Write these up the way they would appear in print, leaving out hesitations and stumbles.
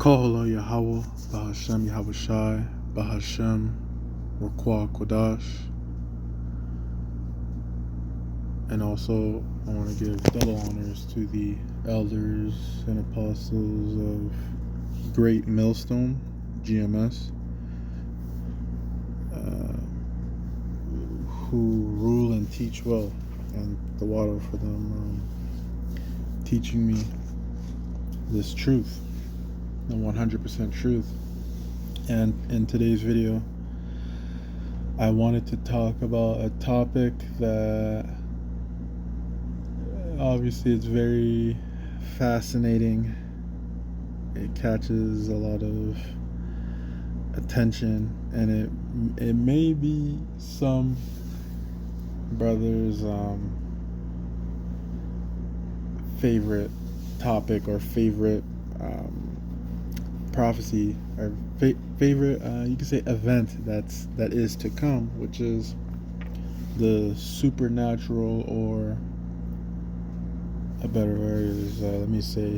Kohola Yahawah, bahasham, yahawashi, bahasham, Rakwa Kodash. And also, I want to give double honors to the elders and apostles of Great Millstone, GMS, who rule and teach well, and the water for them teaching me this truth, the 100% truth. And in today's video, I wanted to talk about a topic that obviously it's very fascinating. It catches a lot of attention, and it may be some brothers' favorite topic or favorite prophecy or favorite you could say event that is to come, which is the supernatural, or a better word is let me say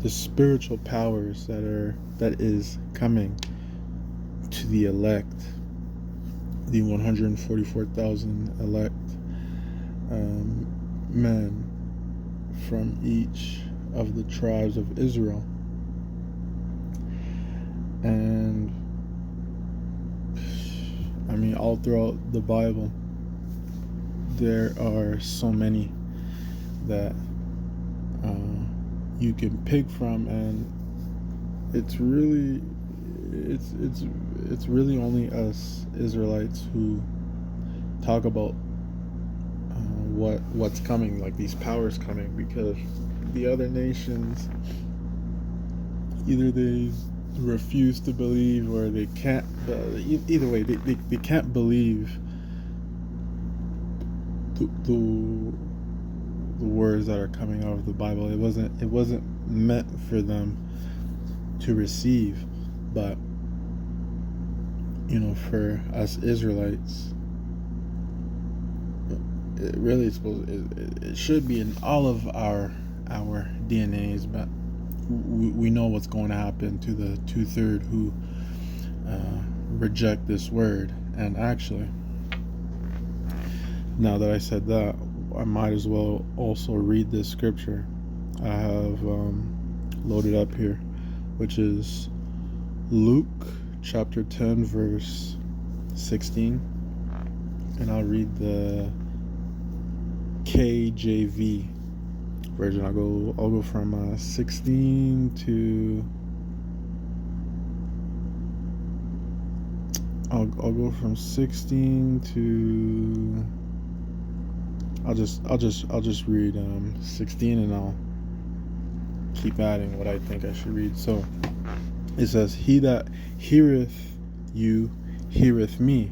the spiritual powers that is coming to the elect, the 144,000 elect men from each of the tribes of Israel. And I mean, all throughout the Bible there are so many that you can pick from, and it's really only us Israelites who talk about what's coming, like these powers coming, because the other nations, either they refuse to believe or they can't, either way they can't believe the words that are coming out of the Bible. It wasn't meant for them to receive. But for us Israelites, it should be in all of our DNAs, but we know what's going to happen to the 2/3 who reject this word. And actually, now that I said that, I might as well also read this scripture I have loaded up here, which is Luke chapter 10 verse 16, and I'll read the KJV version. I'll go from 16 to I'll go from 16 to I'll just read 16, and I'll keep adding what I think I should read. So it says, "He that heareth you heareth me,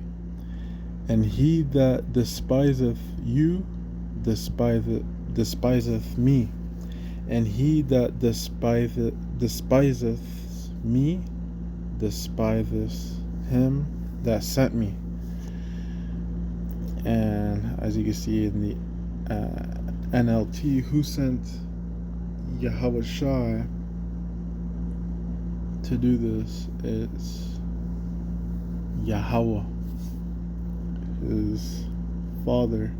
and he that despiseth you despiseth me, and he that despiseth me despiseth him that sent me." And as you can see in the NLT, who sent yahawashi to do this? It's Yahawah, his father.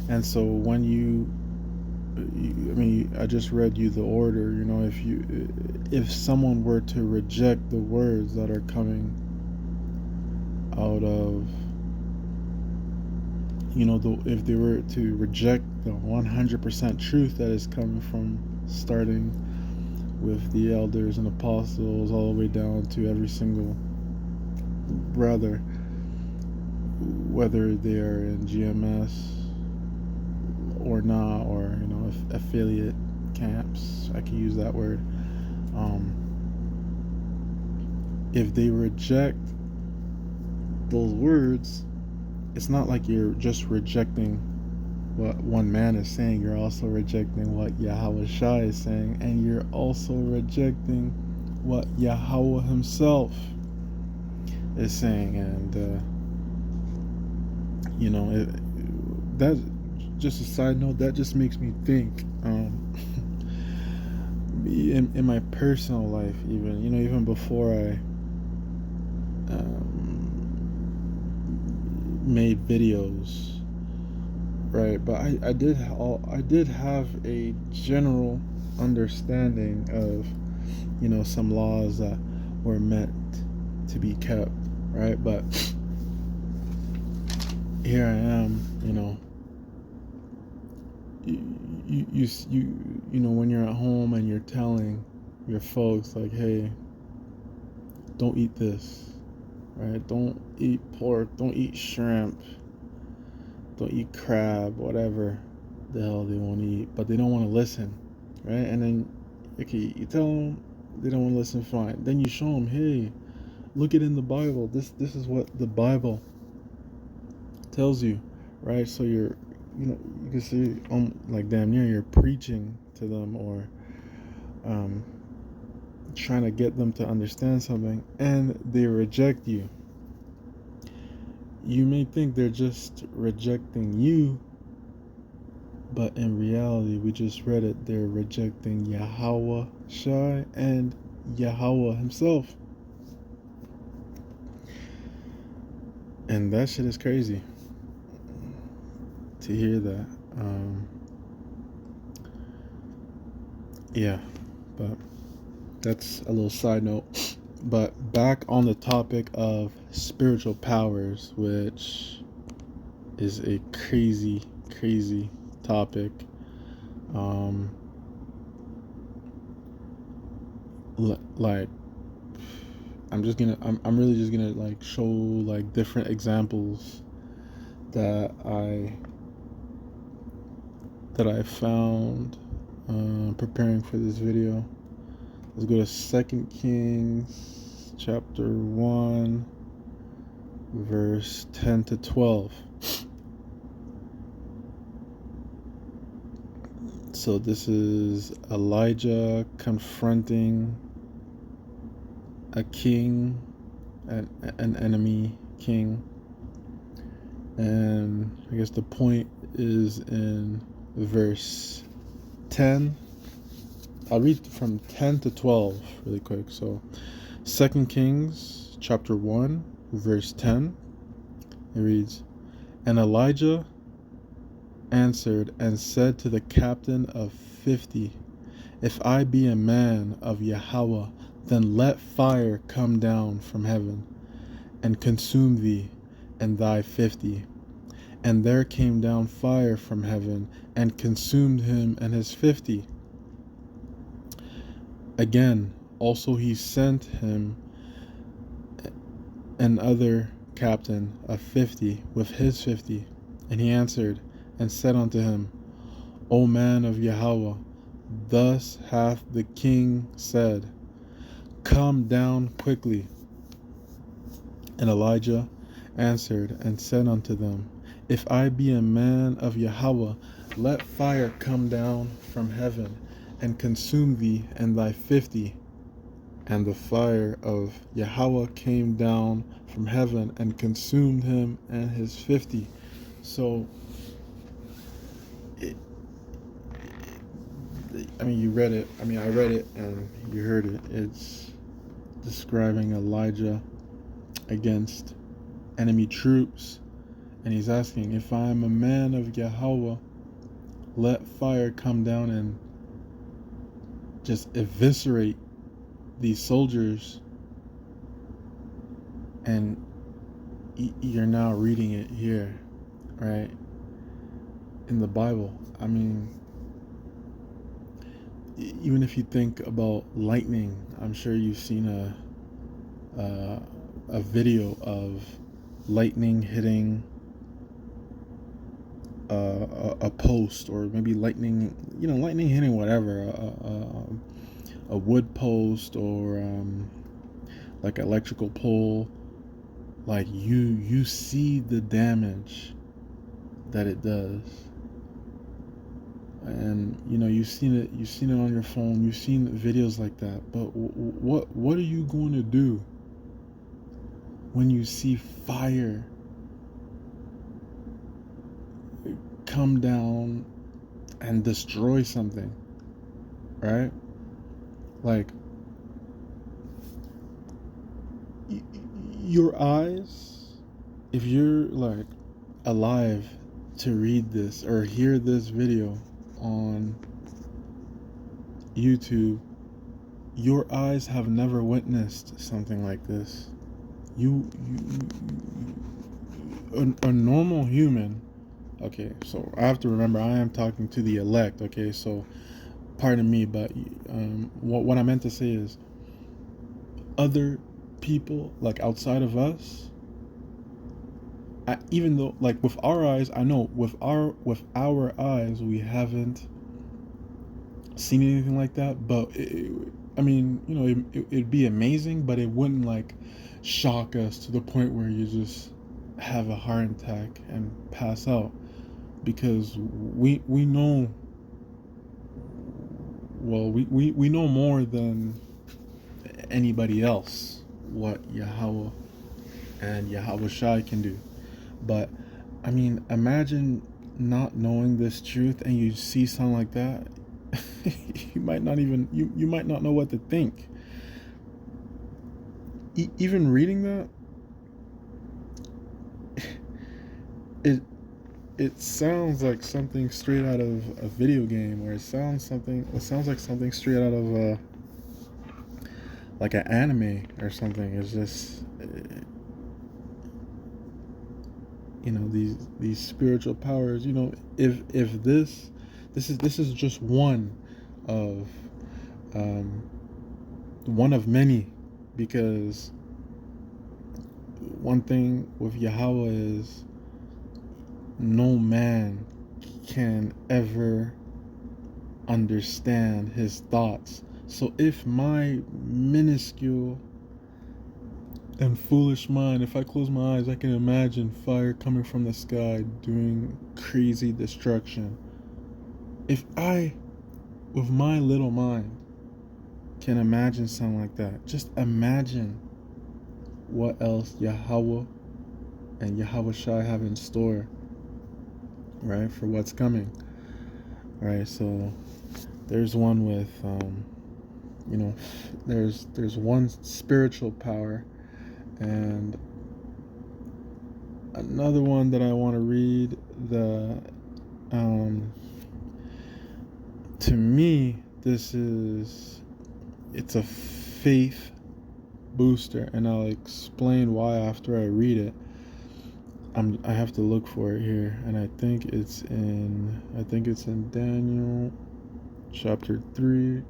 And so when I just read you the order. If someone were to reject the words that are coming out of, if they were to reject the 100% truth that is coming from, starting with the elders and apostles all the way down to every single brother, whether they are in GMS or not, or affiliate camps, I can use that word. If they reject those words, it's not like you're just rejecting what one man is saying. You're also rejecting what Yahawashi is saying, and you're also rejecting what Yahawah himself is saying. And that, just a side note, that just makes me think in my personal life, even, even before I made videos, right? But I did have a general understanding of, some laws that were meant to be kept, right? But here I am, when you're at home and you're telling your folks, like, hey, don't eat this, right? Don't eat pork, don't eat shrimp, don't eat crab, whatever the hell they want to eat, but they don't want to listen, right? And then, okay, you tell them they don't want to listen, fine. Then you show them, hey, look it in the Bible. This is what the Bible tells you, right? So you're, you can see, like, damn near you're preaching to them, or trying to get them to understand something, and they reject you. You may think they're just rejecting you, but in reality, we just read it, they're rejecting Yahawah Shai and Yahawah himself. And that shit is crazy to hear that. Yeah, but that's a little side note. But back on the topic of spiritual powers, which is a crazy topic. Like, I'm really just gonna like show like different examples that I found preparing for this video. Let's go to 2 Kings chapter 1 verse 10 to 12. So this is Elijah confronting a king, an enemy king. And I guess the point is in verse 10. I'll read from 10 to 12 really quick. So 2 Kings chapter 1 verse 10. It reads, "And Elijah answered and said to the captain of 50, If I be a man of Yahawah, then let fire come down from heaven and consume thee and thy 50. And there came down fire from heaven and consumed him and his 50. Again, also he sent him another captain of 50 with his 50. And he answered and said unto him, O man of Yahawah, thus hath the king said, Come down quickly. And Elijah answered and said unto them, If I be a man of Yahawah, let fire come down from heaven and consume thee and thy 50. And the fire of Yahawah came down from heaven and consumed him and his 50. So, you read it. I read it and you heard it. It's describing Elijah against enemy troops. And he's asking, if I'm a man of Yahawah, let fire come down and just eviscerate these soldiers. And you're now reading it here, right? In the Bible. Even if you think about lightning, I'm sure you've seen a video of lightning hitting a post, or maybe lightning hitting whatever, a wood post, or like electrical pole. Like you see the damage that it does. And you've seen it on your phone, you've seen videos like that. But what are you going to do when you see fire come down and destroy something, right? Like, your eyes, if you're like alive to read this or hear this video on YouTube, your eyes have never witnessed something like this. A normal human. Okay, so I have to remember I am talking to the elect. Okay, so pardon me, but what I meant to say is other people like outside of us. Even though like with our eyes, I know with our eyes we haven't seen anything like that. But I mean, it'd be amazing, but it wouldn't like shock us to the point where you just have a heart attack and pass out, because we know, well, we know more than anybody else what Yahawah and yahawashi can do. But I mean, imagine not knowing this truth and you see something like that. You might not even you might not know what to think. Even reading that, it sounds like something straight out of a video game, or it sounds like something straight out of like an anime or something. It's just these spiritual powers. If this is just one of many, because one thing with Yahawah is no man can ever understand his thoughts. So if my minuscule and foolish mind, if I close my eyes, I can imagine fire coming from the sky doing crazy destruction. If I, with my little mind, can imagine something like that, just imagine what else Yahawah and yahawashi have in store, right, for what's coming. Right, so there's one with there's one spiritual power, and another one that I want to read. To me, it's a faith booster, and I'll explain why after I read it. I have to look for it here, and I think it's in Daniel chapter 3,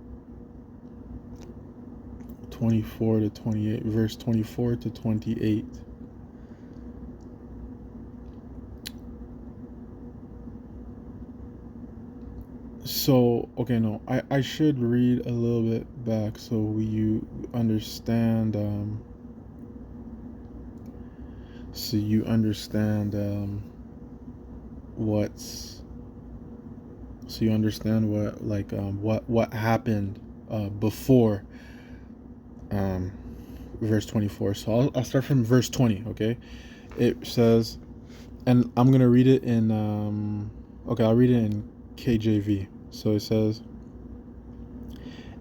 24 to 28, verse 24 to 28. So, okay, no, I should read a little bit back so you understand, what happened before verse 24. So I'll start from verse 20. Okay, it says, and I'm gonna read it in I'll read it in KJV. So it says,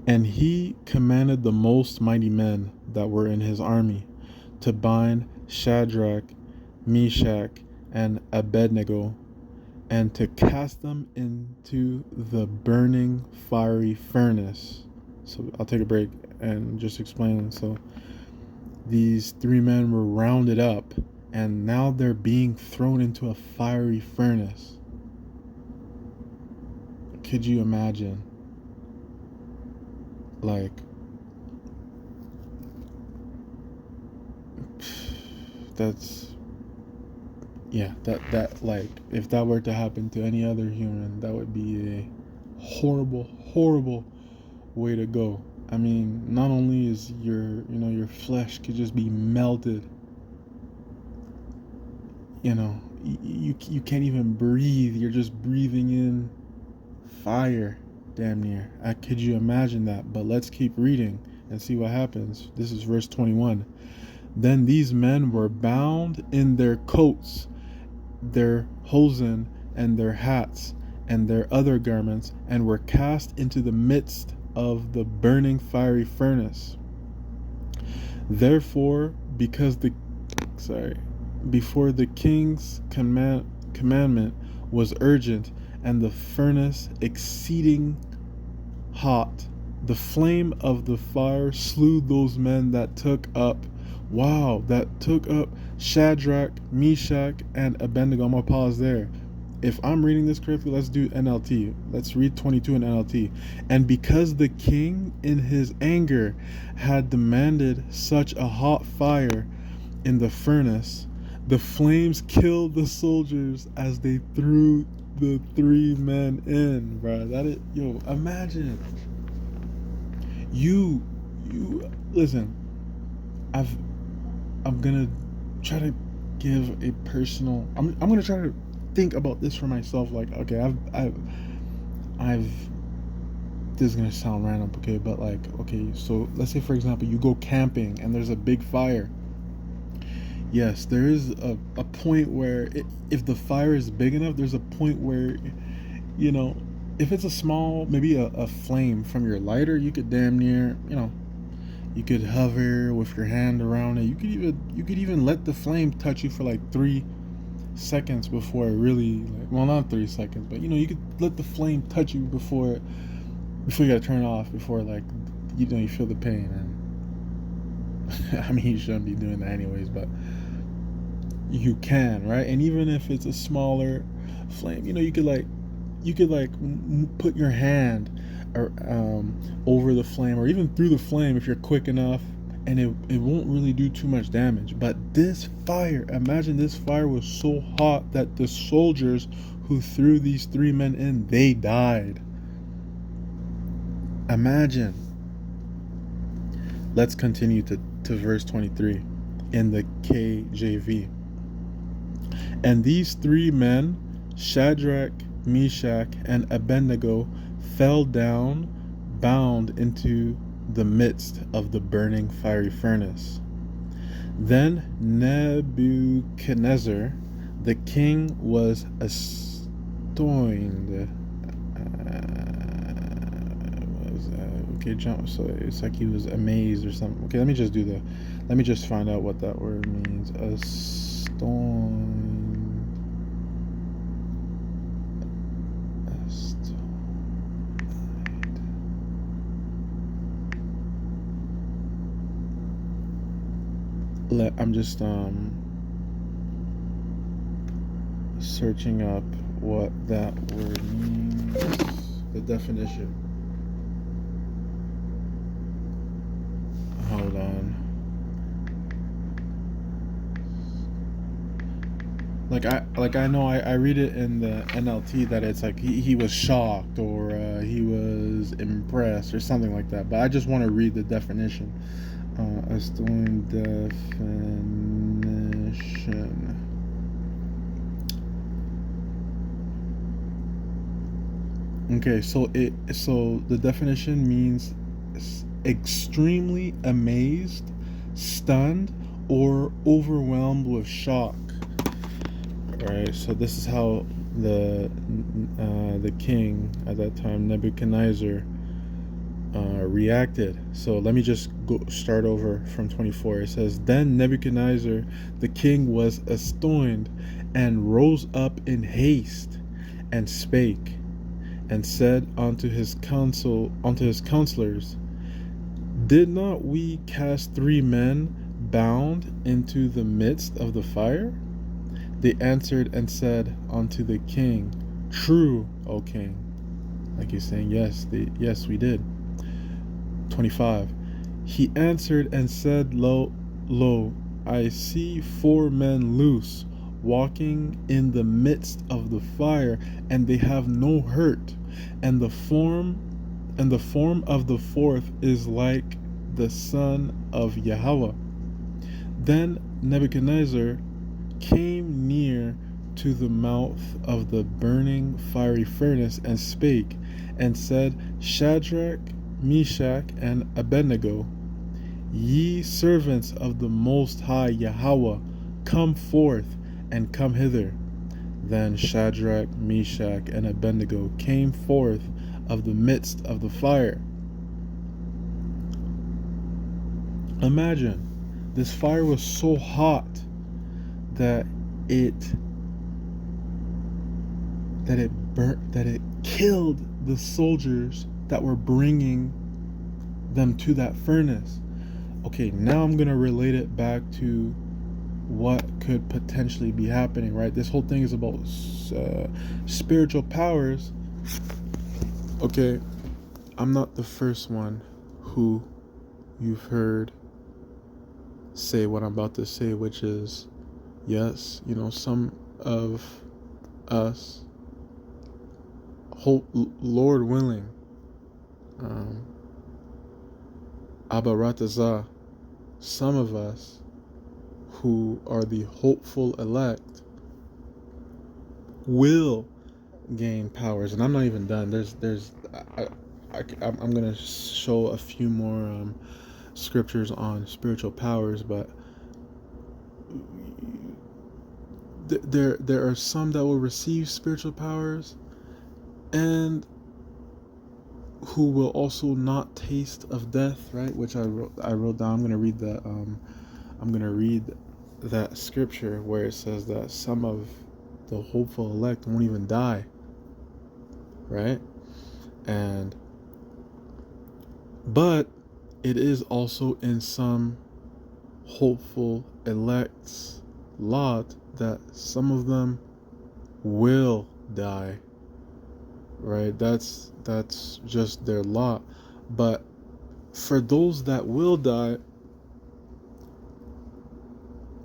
and he commanded the most mighty men that were in his army to bind Shadrach, Meshach, and Abednego, and to cast them into the burning fiery furnace. So I'll take a break and just explain. So these three men were rounded up, and now they're being thrown into a fiery furnace. Could you imagine? Like, that like, if that were to happen to any other human, that would be a horrible way to go. I mean, not only is your flesh could just be melted, you can't even breathe. You're just breathing in fire, damn near. Could you imagine that? But let's keep reading and see what happens. This is verse 21. Then these men were bound in their coats, their hosen, and their hats, and their other garments, and were cast into the midst of the burning fiery furnace. Therefore, before the king's commandment was urgent, and the furnace exceeding hot, the flame of the fire slew those men that took up Shadrach, Meshach, and Abednego. I'm gonna pause there. If I'm reading this correctly, let's do NLT. Let's read 22 in NLT. And because the king in his anger had demanded such a hot fire in the furnace, the flames killed the soldiers as they threw the 3 men in, bro. Imagine. You listen. I'm gonna try to give a personal. I'm gonna try to think about this for myself. Like, okay, I've. This is gonna sound random, okay, but like, okay, so let's say for example you go camping and there's a big fire. Yes, there is a point where if the fire is big enough, there's a point where, if it's a small, maybe a flame from your lighter, you could damn near, you could hover with your hand around it. You could even let the flame touch you for like 3 seconds before it really, well, not 3 seconds, but you could let the flame touch you before you gotta turn it off, before like you feel the pain. And I mean, you shouldn't be doing that anyways, but you can, right? And even if it's a smaller flame, you could put your hand over the flame, or even through the flame if you're quick enough, and it won't really do too much damage. But this fire, imagine this fire was so hot that the soldiers who threw these 3 men in, they died. Imagine. Let's continue to verse 23 in the KJV. And these 3 men, Shadrach, Meshach, and Abednego, fell down, bound into the midst of the burning fiery furnace. Then Nebuchadnezzar, the king, was astonished. Okay, jump. So it's like he was amazed or something. Okay, let me just find out what that word means. I'm just searching up what that word means. The definition. Hold on. I know I read it in the NLT that it's like he was shocked, or he was impressed or something like that. But I just want to read the definition. As doing definition. Okay, so the definition means extremely amazed, stunned, or overwhelmed with shock. Alright, so this is how the king at that time, Nebuchadnezzar, reacted. So let me just start over from 24. It says, Then Nebuchadnezzar the king was astonished, and rose up in haste, and spake, and said unto his counselors, Did not we cast 3 men bound into the midst of the fire? They answered and said unto the king, True, O king. Like he's saying, yes, we did. 25. He answered and said, Lo, I see 4 men loose, walking in the midst of the fire, and they have no hurt, and the form of the 4th is like the son of Yahawah. Then Nebuchadnezzar came near to the mouth of the burning fiery furnace, and spake, and said, Shadrach, Meshach, and Abednego, ye servants of the Most High Yahawah, come forth, and come hither. Then Shadrach, Meshach, and Abednego came forth of the midst of the fire, Imagine this fire was so hot that it that it killed the soldiers that were bringing them to that furnace. Okay, now I'm gonna relate it back to what could potentially be happening, right? This whole thing is about spiritual powers. Okay, I'm not the first one who you've heard say what I'm about to say, which is, yes, some of us, hope, Lord willing, Abaratazah, some of us who are the hopeful elect will gain powers. And I'm not even done. I'm gonna show a few more scriptures on spiritual powers, but there are some that will receive spiritual powers and who will also not taste of death, right? Which I wrote down. I'm gonna read that scripture where it says that some of the hopeful elect won't even die, right? But it is also in some hopeful elect's lot that some of them will die, right? That's just their lot. But for those that will die,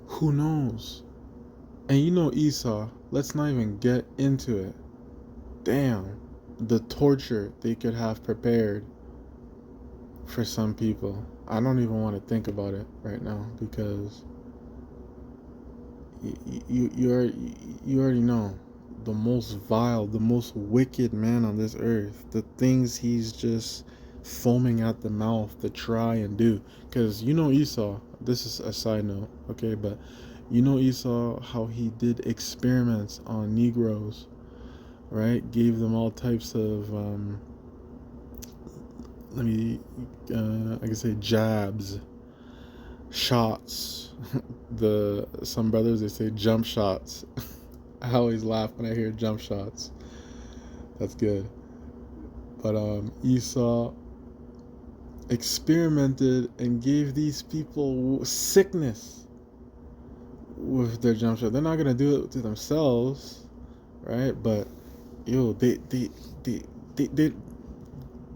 who knows? And Esau, let's not even get into it. Damn, the torture they could have prepared for some people. I don't even want to think about it right now, because you already know the most vile, the most wicked man on this earth, the things he's just foaming at the mouth to try and do. Because Esau, this is a side note, okay, but Esau, how he did experiments on Negroes, right? Gave them all types of I can say jabs, shots. Some brothers, they say jump shots. I always laugh when I hear jump shots. That's good. But Esau experimented and gave these people sickness with their jump shot. They're not gonna do it to themselves, right? But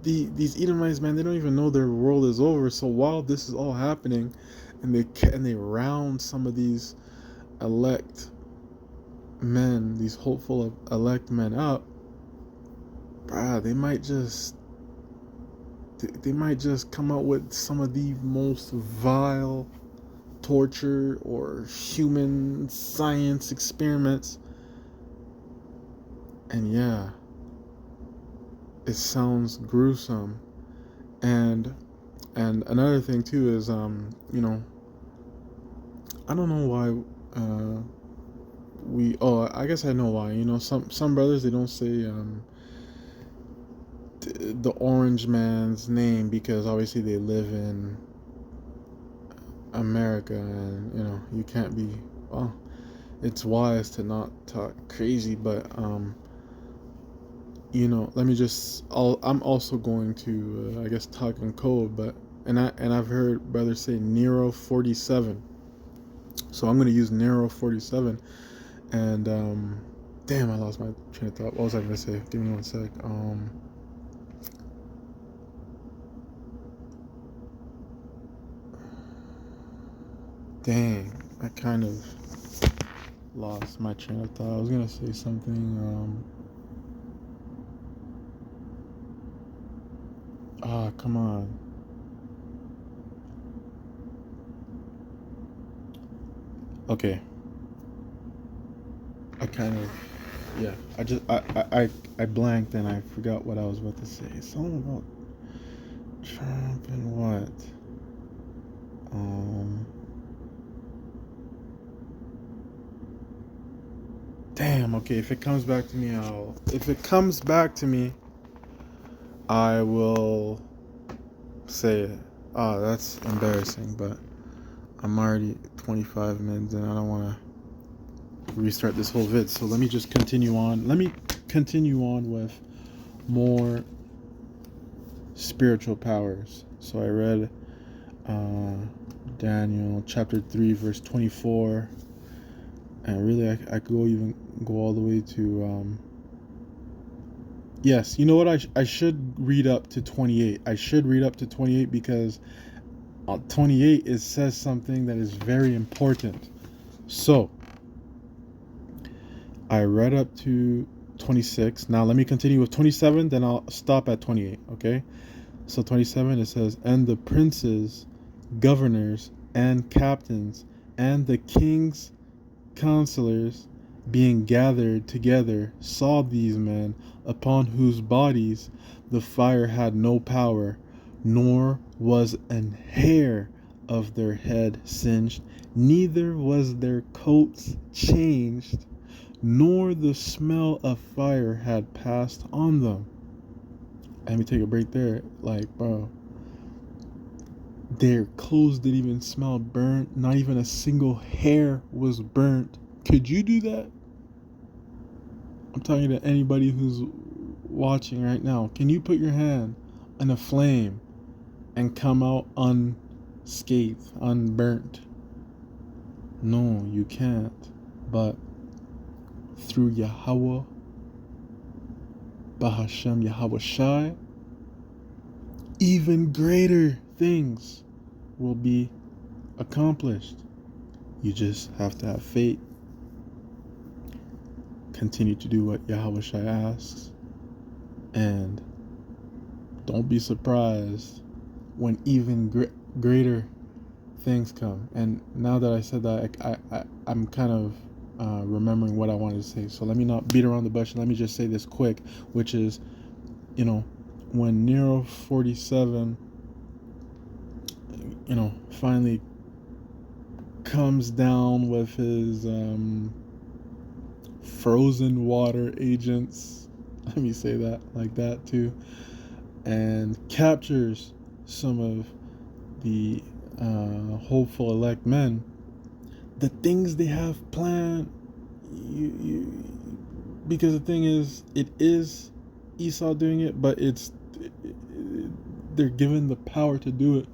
these Edomites, man, they don't even know their world is over. So while this is all happening, and they round some of these elect men, these hopeful elect men up, they might just come out with some of the most vile torture or human science experiments. And yeah, it sounds gruesome. And another thing too is I don't know why I guess I know why. Some brothers, they don't say the orange man's name, because obviously they live in America, and you can't be, well, it's wise to not talk crazy, but let me just, I'm also going to I guess talk in code, but I've heard brothers say Nero 47, so I'm going to use Nero 47. And damn, I lost my train of thought. What was I going to say? Give me one sec. Dang, I kind of lost my train of thought. I was going to say something. Come on. Okay. I kind of, yeah. I blanked and I forgot what I was about to say. Something about Trump and what? Damn. Okay. If it comes back to me, I will say it. Oh, that's embarrassing, but I'm already 25 minutes and I don't want to restart this whole vid. So let me just continue on. Let me continue on with more spiritual powers. So I read Daniel chapter 3 verse 24, and really I could even go all the way to yes, you know what, I should read up to 28. I should read up to 28 because 28 it says something that is very important. So I read up to 26. Now let me continue with 27, then I'll stop at 28. Okay, so 27 it says, and the princes, governors, and captains, and the king's counselors, being gathered together, saw these men, upon whose bodies the fire had no power, nor was an hair of their head singed, neither was their coats changed, nor the smell of fire had passed on them. Let me take a break there. Like, bro, their clothes didn't even smell burnt. Not even a single hair was burnt. Could you do that? I'm talking to anybody who's watching right now. Can you put your hand in a flame and come out unscathed, unburnt? No, you can't. But through Yahawah, bahasham, yahawashi, even greater things will be accomplished. You just have to have faith. Continue to do what Yahawashi asks, and don't be surprised when even greater things come. And now that I said that, I'm kind of remembering what I wanted to say. So let me not beat around the bush. Let me just say this quick, which is, when Nero 47, finally comes down with his frozen water agents, let me say that like that too, and captures some of the hopeful elect men, the things they have planned, because the thing is, it is Esau doing it, but they're given the power to do it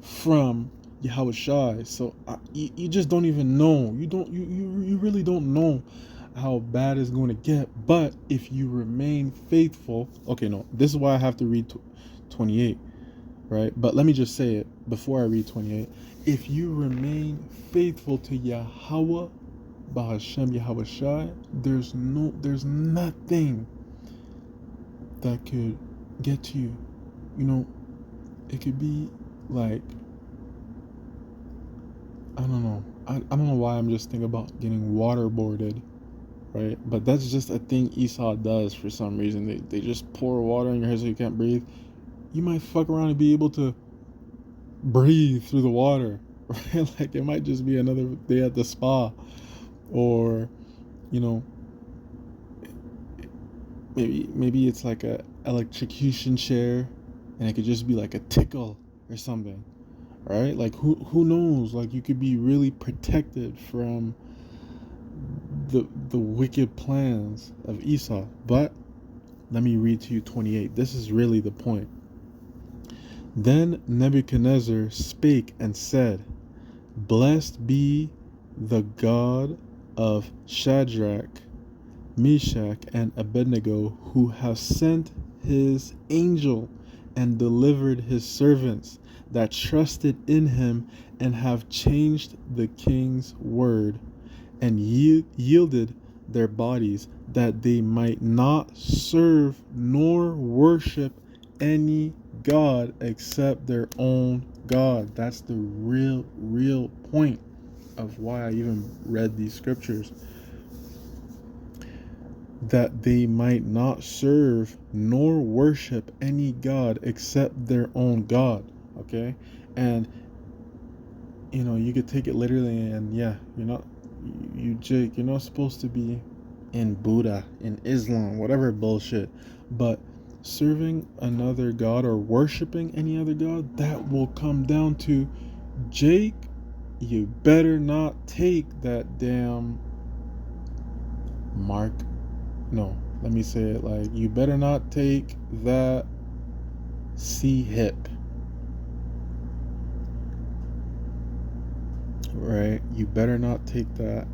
from Yahawashi. So you just don't even know. You really don't know how bad it's going to get. But if you remain faithful, okay, no, this is why I have to read 28, right? But let me just say it before I read 28. If you remain faithful to Yahawah, bahasham, yahawashi, there's nothing that could get to you. It could be like, I don't know. I don't know why I'm just thinking about getting waterboarded, right? But that's just a thing Esau does for some reason. They just pour water in your head so you can't breathe. You might fuck around and be able to breathe through the water, right? Like, it might just be another day at the spa, or maybe it's like a electrocution chair, and it could just be like a tickle or something, right? Like, who knows? Like, you could be really protected from the wicked plans of Esau. But let me read to you 28. This is really the point. Then Nebuchadnezzar spake and said, blessed be the God of Shadrach, Meshach, and Abednego, who have sent his angel and delivered his servants that trusted in him, and have changed the king's word, and yielded their bodies, that they might not serve nor worship any God except their own God. That's the real point of why I even read these scriptures. That they might not serve nor worship any God except their own God. Okay? And you could take it literally, and yeah, you're not supposed to be in Buddha, in Islam, whatever bullshit. But serving another god or worshiping any other god, that will come down to, Jake, you better not take that damn mark. No, let me say it like, you better not take that C hip. Right? You better not take that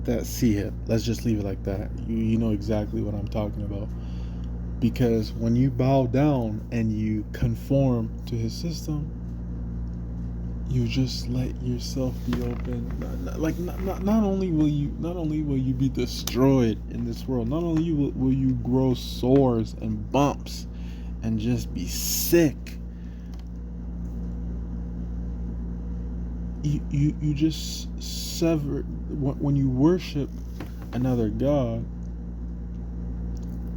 that C hip. Let's just leave it like that. You know exactly what I'm talking about. Because when you bow down and you conform to his system, you just let yourself be open. Not only will you be destroyed in this world, not only will you grow sores and bumps and just be sick. You just sever when you worship another god.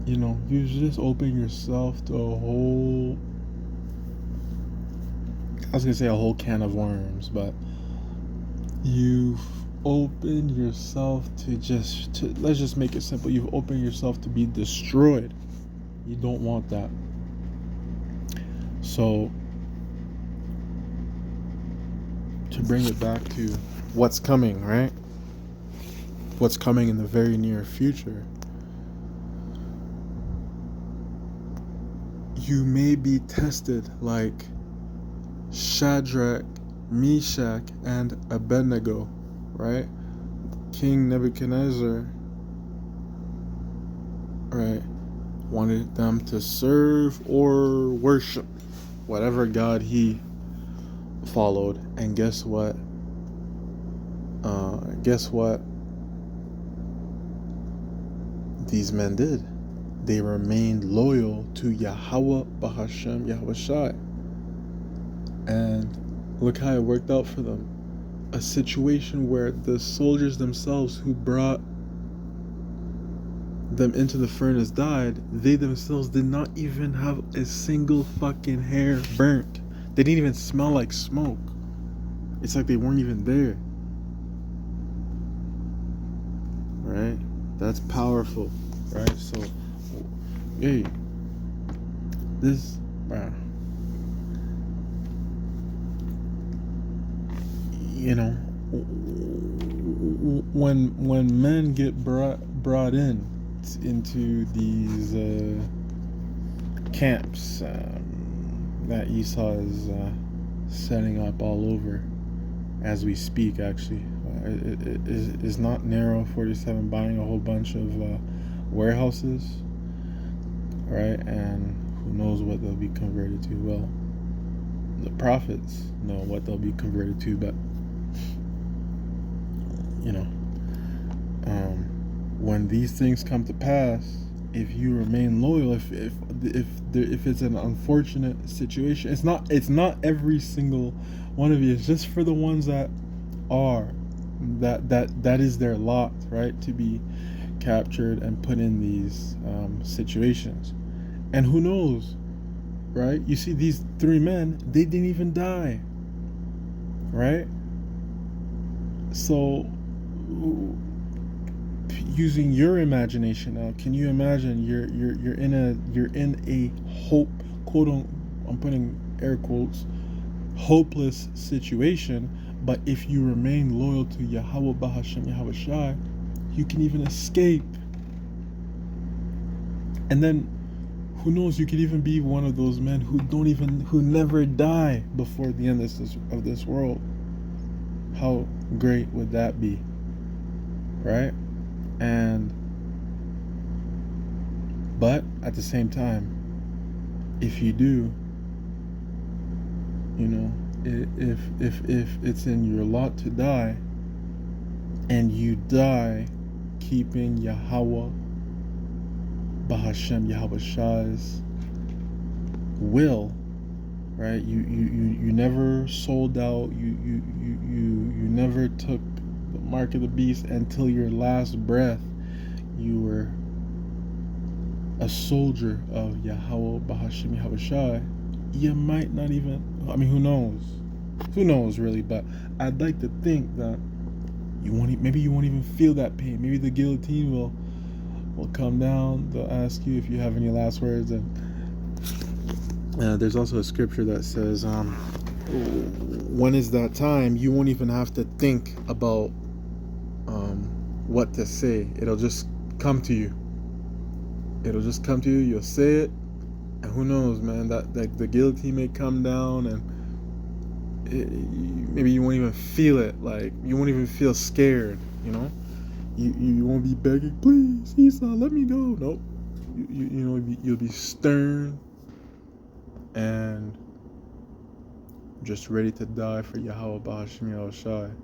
You know, you just open yourself to a whole, I was gonna say a whole can of worms, but you've opened yourself to let's just make it simple. You've opened yourself to be destroyed. You don't want that. So, to bring it back to what's coming, right? What's coming in the very near future. You may be tested like Shadrach, Meshach, and Abednego, right? King Nebuchadnezzar, right, wanted them to serve or worship whatever god he followed, and guess what? These men did. They remained loyal to Yahawah, bahasham, yahawashi. And look how it worked out for them. A situation where the soldiers themselves who brought them into the furnace died. They themselves did not even have a single fucking hair burnt. They didn't even smell like smoke. It's like they weren't even there. Right? That's powerful. Right? So, hey, this, you know, when men get brought in into these camps that Esau is setting up all over as we speak, actually, it is not Narrow 47 buying a whole bunch of warehouses, right? And who knows what they'll be converted to. Well, the prophets know what they'll be converted to, but you know, when these things come to pass, if you remain loyal, if it's an unfortunate situation, it's not every single one of you. It's just for the ones that are that is their lot, right, to be captured and put in these situations. And who knows, right? You see, these three men, they didn't even die, right? So, using your imagination now, can you imagine you're in a hope, quote unquote, I'm putting air quotes, hopeless situation, but if you remain loyal to Yahawah, bahasham, yahawashi, you can even escape. And then who knows, you could even be one of those men who never die before the end of this world. How great would that be, right? But at the same time, if you do, you know, if it's in your lot to die, and you die keeping Yahawah, bahasham, yahawashi's will, right? You never sold out. You never took the mark of the beast until your last breath. You were a soldier of Yahawah, bahasham, yahawashi. You might not even, I mean, who knows really, but I'd like to think that maybe you won't even feel that pain. Maybe the guillotine will come down. They'll ask you if you have any last words, and there's also a scripture that says, when is that time? You won't even have to think about what to say. It'll just come to you. It'll just come to you. You'll say it, and who knows, man? That the guillotine may come down, and maybe you won't even feel it. Like, you won't even feel scared. You know, you won't be begging, please, Esau, let me go. Nope. You'll be stern and just ready to die for Yahawah, bahasham, yahawashi.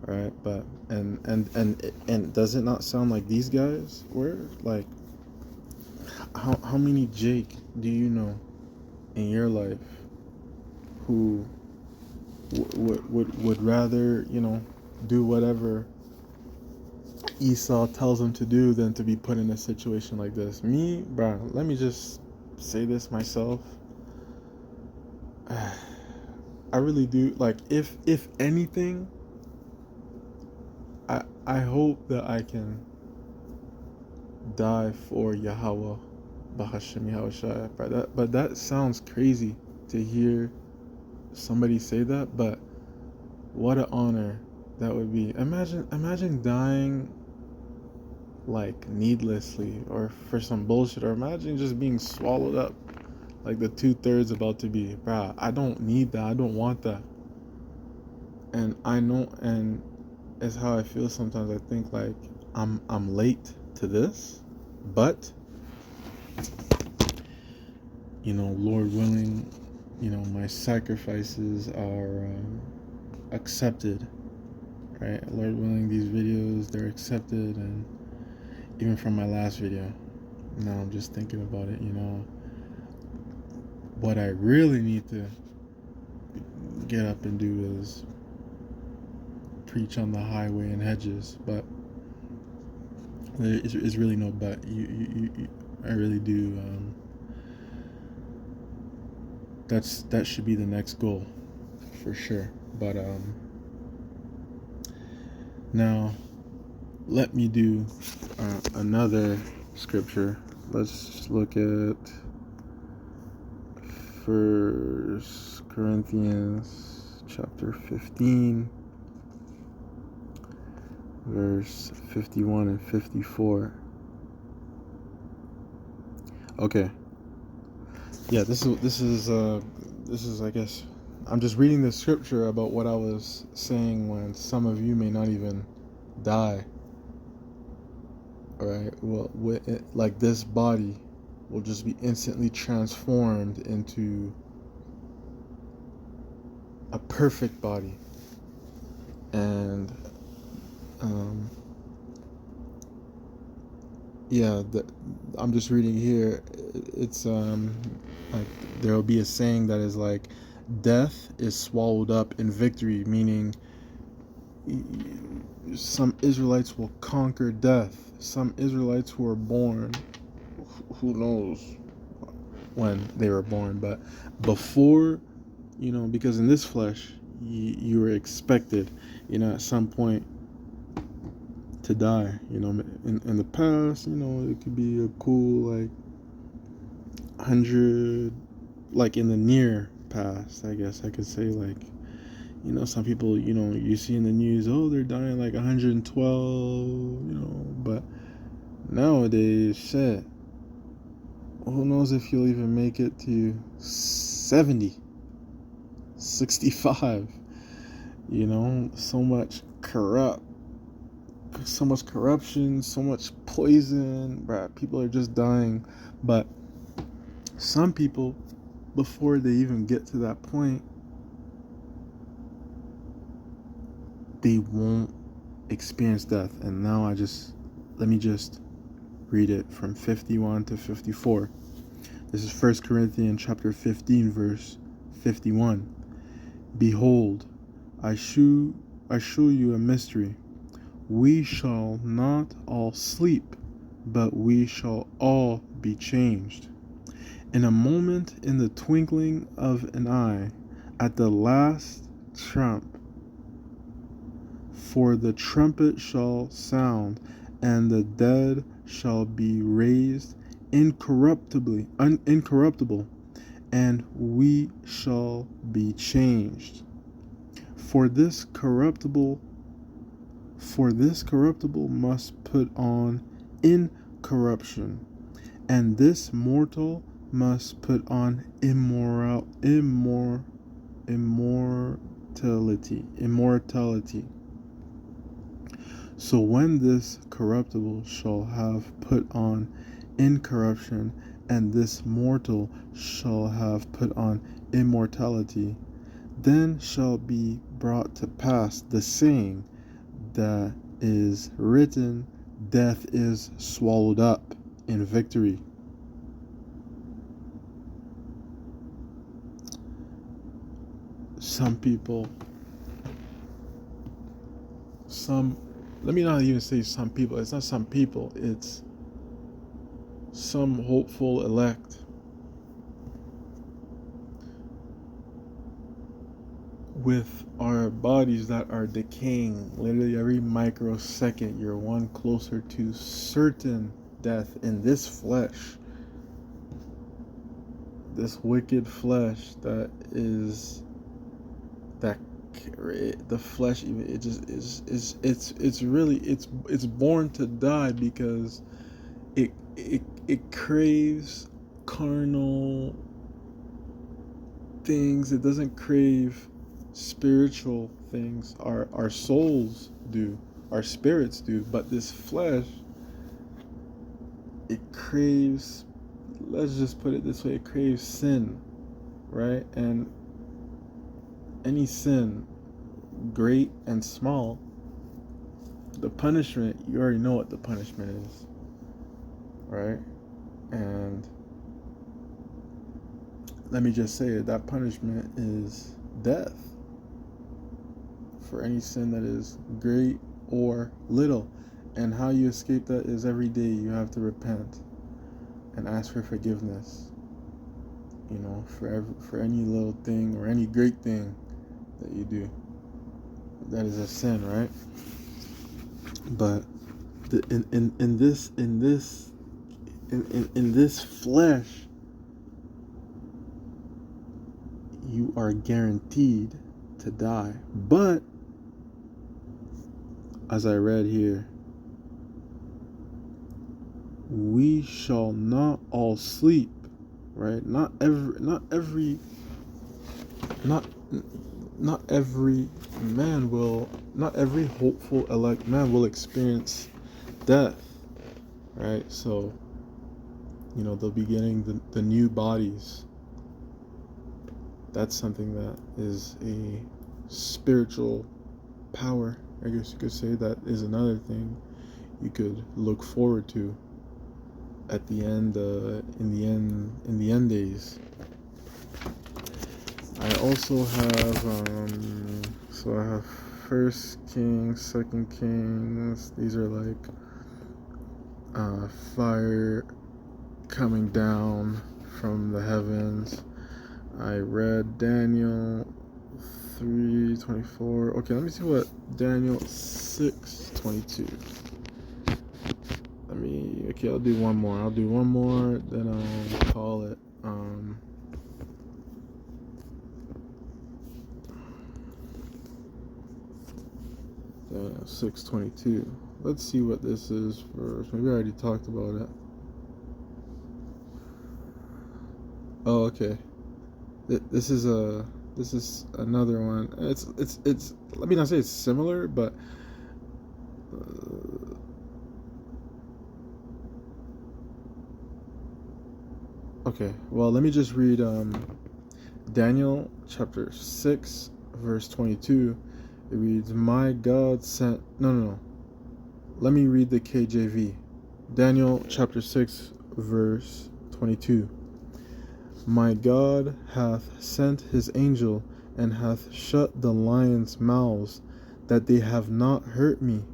Right? But and does it not sound like these guys were? Like, how many Jake do you know in your life who would rather, do whatever Esau tells him to do than to be put in a situation like this? Me, bro, let me just say this myself. I really do. Like, if anything, I hope that I can die for Yahawah, bahasham, yahawashi. But that sounds crazy to hear somebody say that. But what an honor that would be. Imagine dying like needlessly or for some bullshit, or imagine just being swallowed up like the 2/3 about to be. Bruh, I don't need that. I don't want that. And I know, and it's how I feel sometimes. I think like I'm late to this, but Lord willing, my sacrifices are accepted, right? Lord willing, these videos, they're accepted. And even from my last video, now I'm just thinking about it, what I really need to get up and do is preach on the highway and hedges. But it's really no but. I really do. That should be the next goal, for sure. But now let me do another scripture. Let's look at 1 Corinthians chapter 15, verse 51 and 54. Okay. Yeah, this is I guess I'm just reading the scripture about what I was saying when some of you may not even die. All right. Well, like, this body will just be instantly transformed into a perfect body. And I'm just reading here. It's like, there will be a saying that is like, death is swallowed up in victory, meaning some Israelites will conquer death. Some Israelites who are born, who knows when they were born, but before, because in this flesh, you were expected, at some point to die. In the past, it could be a cool, like, 100, like in the near past, I guess I could say, like, some people, you see in the news, oh, they're dying like 112, but nowadays, shit, who knows if you'll even make it to 70, 65, so much corruption, so much poison, bruh, people are just dying. But some people, before they even get to that point, they won't experience death. And now let me just read it from 51 to 54. This is 1 Corinthians chapter 15, verse 51. Behold, I shew you a mystery. We shall not all sleep, but we shall all be changed. In a moment, in the twinkling of an eye, at the last trump. For the trumpet shall sound, and the dead shall be raised incorruptible, and we shall be changed. For this corruptible must put on incorruption, and this mortal must put on immortality. So when this corruptible shall have put on incorruption, and this mortal shall have put on immortality, then shall be brought to pass the saying that is written, death is swallowed up in victory. Let me not even say some people, it's not some people, it's some hopeful elect with our bodies that are decaying literally every microsecond. You're one closer to certain death in this flesh, this wicked flesh that is that the flesh, even it just is it's really it's born to die because it craves carnal things. It doesn't crave spiritual things. Our souls do, our spirits do, but this flesh, it craves, let's just put it this way, it craves sin, right? And any sin, great and small, the punishment, you already know what the punishment is, right? And let me just say it, that punishment is death for any sin that is great or little. And how you escape that is every day you have to repent and ask for forgiveness, you know, for any little thing or any great thing that you do that is a sin, right? But in this flesh, you are guaranteed to die. But as I read here, we shall not all sleep, right? Not every hopeful elect man will experience death, right? So, you know, they'll be getting the new bodies. That's something that is a spiritual power, I guess you could say. That is another thing you could look forward to at the end, in the end days. I also have so I have First Kings, Second Kings. These are like fire coming down from the heavens. I read Daniel 3:24. Okay, let me see what Daniel 6:22. Okay, I'll do one more. Then I'll call it. Daniel 6:22. Let's see what this is first. Maybe I already talked about it. Oh, okay. This is another one. It's let me not say it's similar, but okay. Well, let me just read Daniel chapter 6 verse 22. It reads, "My God sent." No. Let me read the KJV. Daniel chapter 6 verse 22. "My God hath sent his angel, and hath shut the lions' mouths, that they have not hurt me,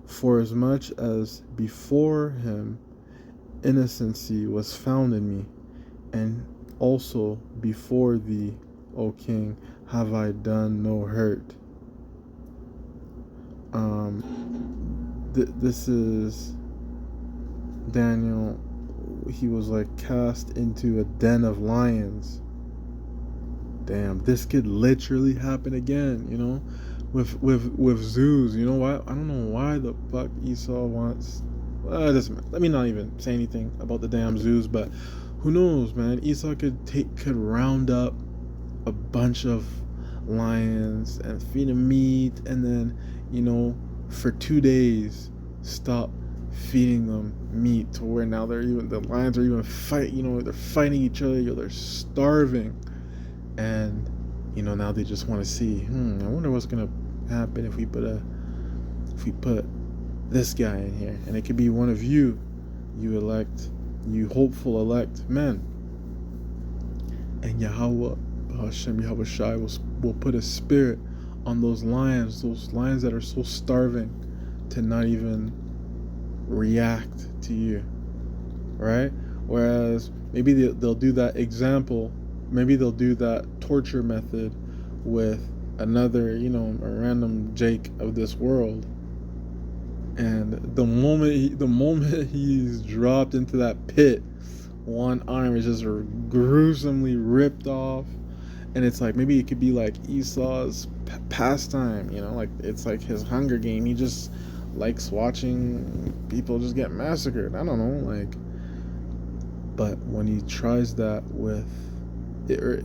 forasmuch as before him innocency was found in me, and also before thee, O King, have I done no hurt." This is Daniel. He was like cast into a den of lions. Damn, this could literally happen again, with zoos. You know why? I don't know why the fuck Esau wants. Let me not even say anything about the damn zoos, but who knows, man? Esau could round up a bunch of lions and feed them meat, and then for 2 days stop feeding them meat to where now the lions are even they're fighting each other. They're starving, and now they just want to see. I wonder what's gonna happen if we put this guy in here, and it could be one of you hopeful elect men, and Yahawah, bahasham, yahawashi will put a spirit on those lions that are so starving to not even react to you, right? Whereas maybe they'll do that example, maybe they'll do that torture method with another, a random Jake of this world, and the moment he's dropped into that pit, one arm is just gruesomely ripped off. And it's like, maybe it could be like Esau's pastime, like it's like his Hunger Game. He just likes watching people just get massacred. I don't know, like, but when he tries that with it, or,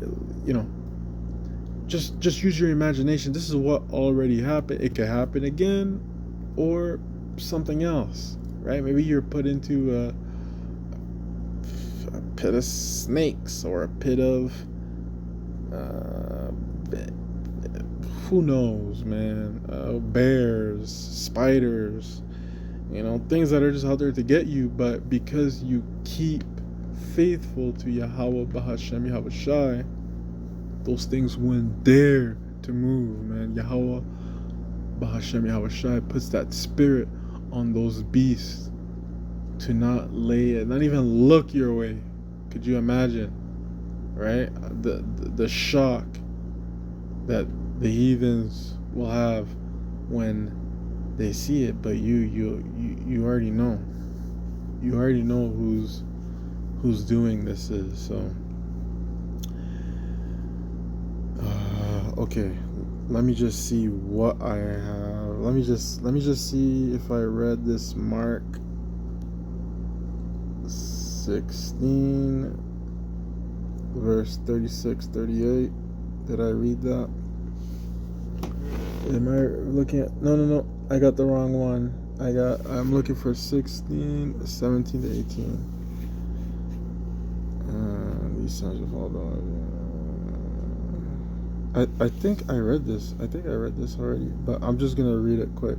just use your imagination. This is what already happened. It could happen again, or something else, right? Maybe you're put into a pit of snakes, or a pit of who knows, man, bears, spiders, things that are just out there to get you. But because you keep faithful to Yahawah, bahasham, yahawashi, those things wouldn't dare to move, man. Yahawah, bahasham, yahawashi puts that spirit on those beasts to not even look your way. Could you imagine, right? The shock that the heathens will have when they see it. But you already know. You already know who's doing this is. So okay, let me just see what I have. Let me just see if I read this Mark 16 verse 36, 38. Did I read that? Am I looking at... No, I got the wrong one. I'm looking for 16, 17 to 18. These sons of all dogs. I think I read this. I think I read this already, but I'm just gonna read it quick.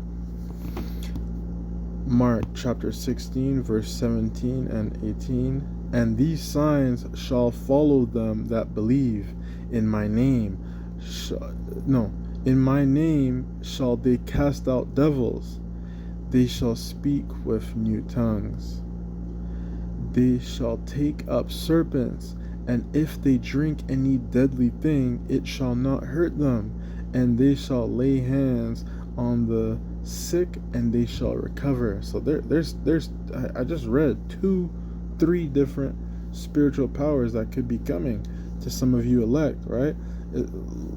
Mark chapter 16 verse 17 and 18. And these signs shall follow them that believe. In my name shall they cast out devils. They shall speak with new tongues. They shall take up serpents, and if they drink any deadly thing, it shall not hurt them. And they shall lay hands on the sick, and they shall recover. So there's I just read 3 different spiritual powers that could be coming to some of you elect, right?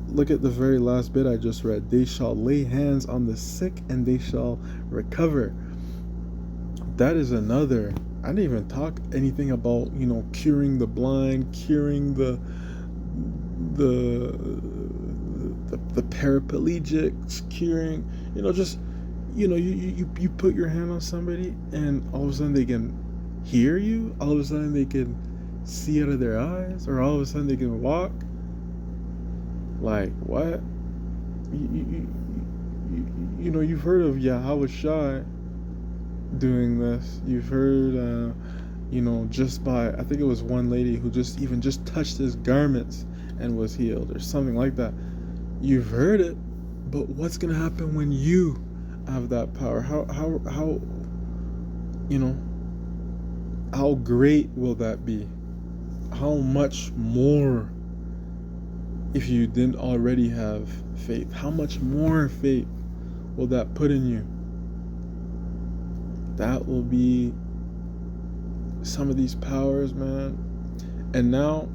Look at the very last bit I just read. They shall lay hands on the sick, and they shall recover. That is another. I didn't even talk anything about curing the blind, curing the paraplegics, curing you put your hand on somebody, and all of a sudden they can hear you, all of a sudden they can see out of their eyes, or all of a sudden they can walk. Like, what? You've heard of Yahawashi doing this. You've heard just by, I think it was one lady who just touched his garments and was healed, or something like that. You've heard it, but what's gonna happen when you have that power? How great will that be? How much more, if you didn't already have faith, how much more faith will that put in you? That will be some of these powers, man. And now,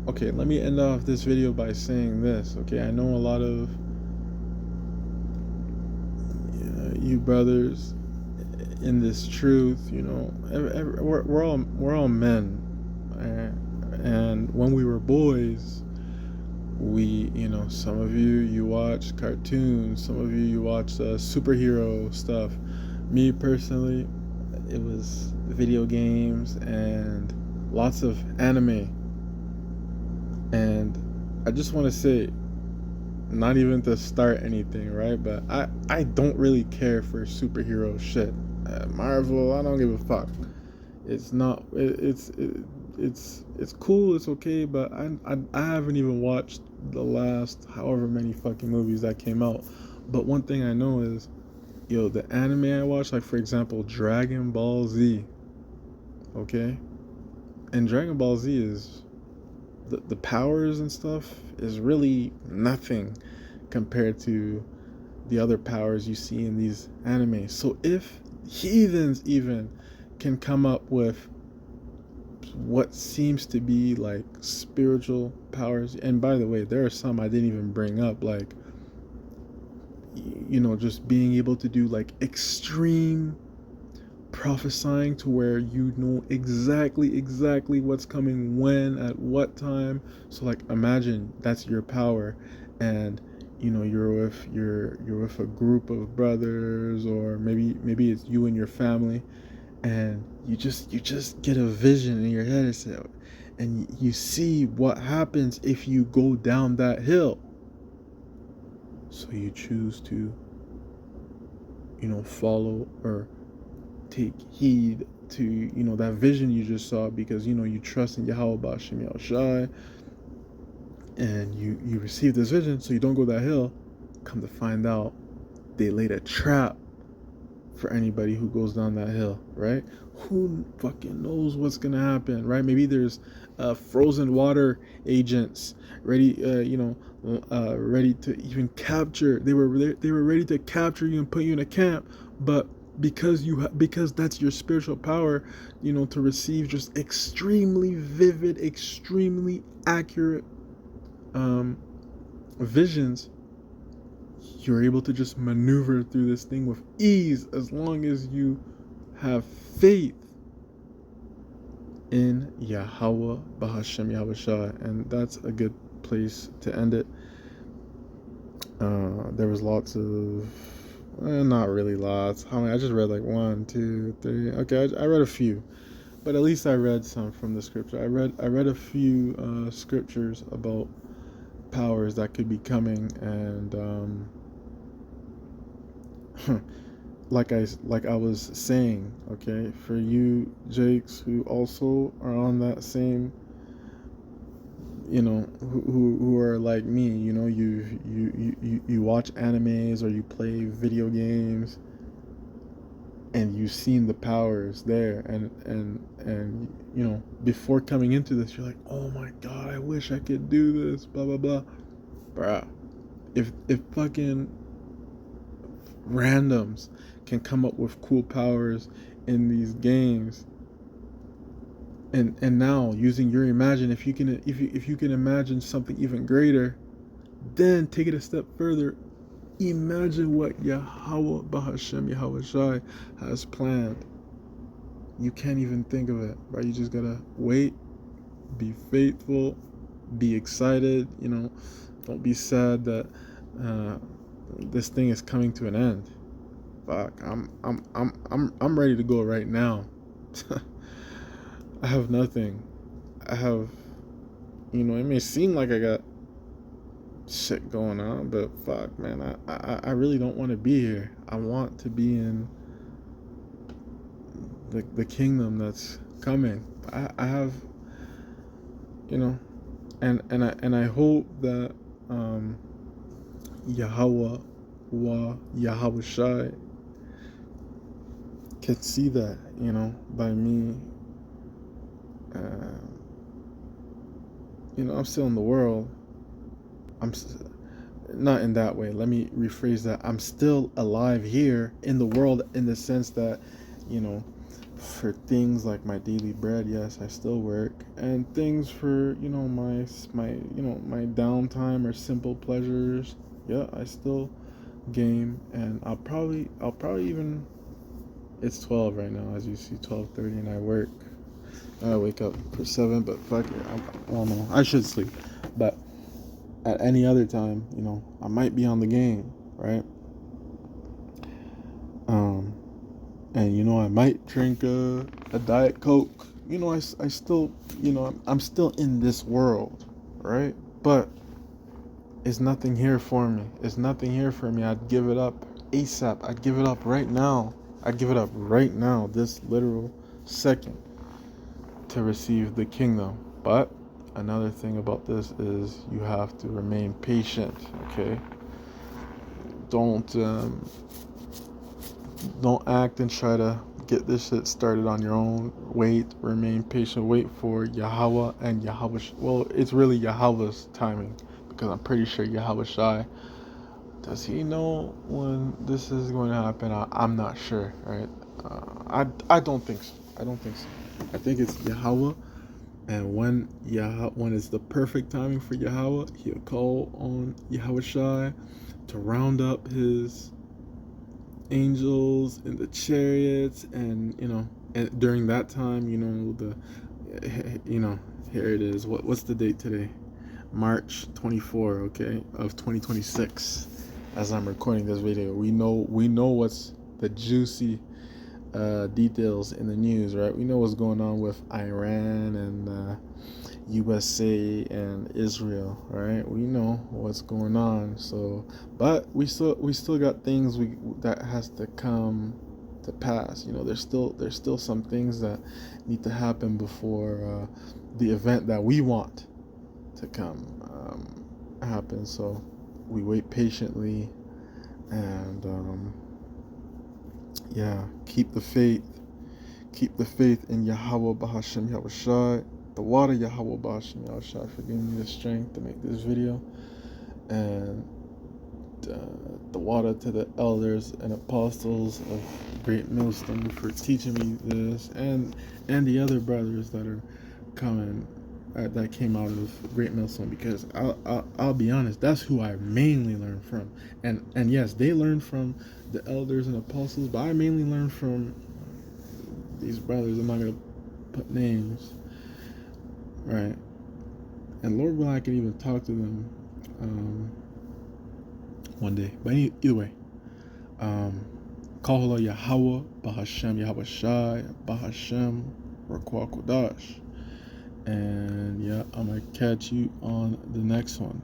okay, let me end off this video by saying this. Okay, I know a lot of you brothers in this truth, you know, we're all men, and when we were boys, we, you know, some of you watch cartoons, some of you watch superhero stuff. Me personally, it was video games and lots of anime. And I just want to say, not even to start anything, right? But I don't really care for superhero shit. Marvel, I don't give a fuck. It's not. It's cool. It's okay. But I haven't even watched the last however many fucking movies that came out. But one thing I know is, yo, the anime I watch, like for example, Dragon Ball Z. Okay, and Dragon Ball Z is the powers and stuff is really nothing compared to the other powers you see in these animes. So if heathens even can come up with what seems to be like spiritual powers, and by the way, there are some I didn't even bring up, like, you know, just being able to do like extreme prophesying to where you know exactly what's coming when at what time. So like imagine that's your power, and you know you're with a group of brothers, or maybe it's you and your family, and you just get a vision in your head, and you see what happens if you go down that hill. So you choose to, you know, follow or take heed to, you know, that vision you just saw, because you know you trust in Yahawah, bahasham, yahawashi, and you receive this vision, so you don't go that hill. Come to find out, they laid a trap for anybody who goes down that hill, right? Who fucking knows what's gonna happen, right? Maybe there's frozen water agents ready, ready to even capture. They were ready to capture you and put you in a camp, but because that's your spiritual power, you know, to receive just extremely vivid, extremely accurate visions, you're able to just maneuver through this thing with ease, as long as you have faith in Yahawah, bahasham, yahawashi. And that's a good place to end it. There was lots of, not really lots. How many? I just read like 1, 2, 3. Okay, I read a few, but at least I read some from the scripture. I read a few scriptures about powers that could be coming, and like I was saying, okay, for you Jakes who also are on that same, you know, who are like me, you know, you watch animes or you play video games, and you've seen the powers there, and you know, before coming into this, you're like, oh my god, I wish I could do this, blah blah blah. Bruh, if fucking randoms can come up with cool powers in these games, and now using your imagine, if you can imagine something even greater, then take it a step further. Imagine what Yahawah, bahasham, yahawashi has planned. You can't even think of it, right? You just gotta wait, be faithful, be excited. You know, don't be sad that this thing is coming to an end. Fuck, I'm ready to go right now. I have nothing. I have, you know, it may seem like I got shit going on, but fuck, man, I really don't want to be here. I want to be in the kingdom that's coming. I have, you know, and I hope that Yahawah wa yahawashi can see that, you know, by me. You know, I'm still in the world. not in that way. Let me rephrase that. I'm still alive here in the world, in the sense that, you know, for things like my daily bread, yes, I still work, and things for, you know, my downtime or simple pleasures, yeah, I still game. And I'll probably even, it's 12 right now, as you see, 12:30, and I work. I wake up for 7, but fuck it, I don't know. I should sleep, but at any other time, you know, I might be on the game, right? Um, and you know, I might drink a Diet Coke. You know, I still, you know, I'm still in this world, right? But it's nothing here for me. It's nothing here for me. I'd give it up ASAP. I'd give it up right now. I'd give it up right now, this literal second, to receive the kingdom. But another thing about this is you have to remain patient, okay? Don't don't act and try to get this shit started on your own. Wait, remain patient. Wait for Yahawah and Yahawashi. Well, it's really Yahawah's timing, because I'm pretty sure Yahawashi, does he know when this is going to happen? I'm not sure, right? I don't think so. I don't think so. I think it's Yahawah, and when it's the perfect timing for Yahawah, he'll call on Yahawashi to round up his angels in the chariots, and you know, and during that time, you know, you know, here it is. What's the date today? March 24, okay, of 2026. As I'm recording this video, we know what's the juicy details in the news, right? We know what's going on with Iran and USA and Israel, right? We know what's going on. So, but we still got things that has to come to pass. You know, there's still some things that need to happen before the event that we want to come happen. So we wait patiently, and yeah, keep the faith in Yahawah, bahasham, yahawashi, the water, Yahawah, bahasham, yahawashi, for giving me the strength to make this video, and the water to the elders and apostles of Great Millstone for teaching me this, and the other brothers that are coming, that came out of Great Millstone, because I'll be honest, that's who I mainly learned from, and yes, they learned from the elders and apostles, but I mainly learned from these brothers. I'm not gonna put names, right? And Lord willing, I can even talk to them one day. But either way, Kahula Yahawah, bahasham, yahawashi, bahasham, Rakwa Kodash. And yeah, I'm gonna catch you on the next one.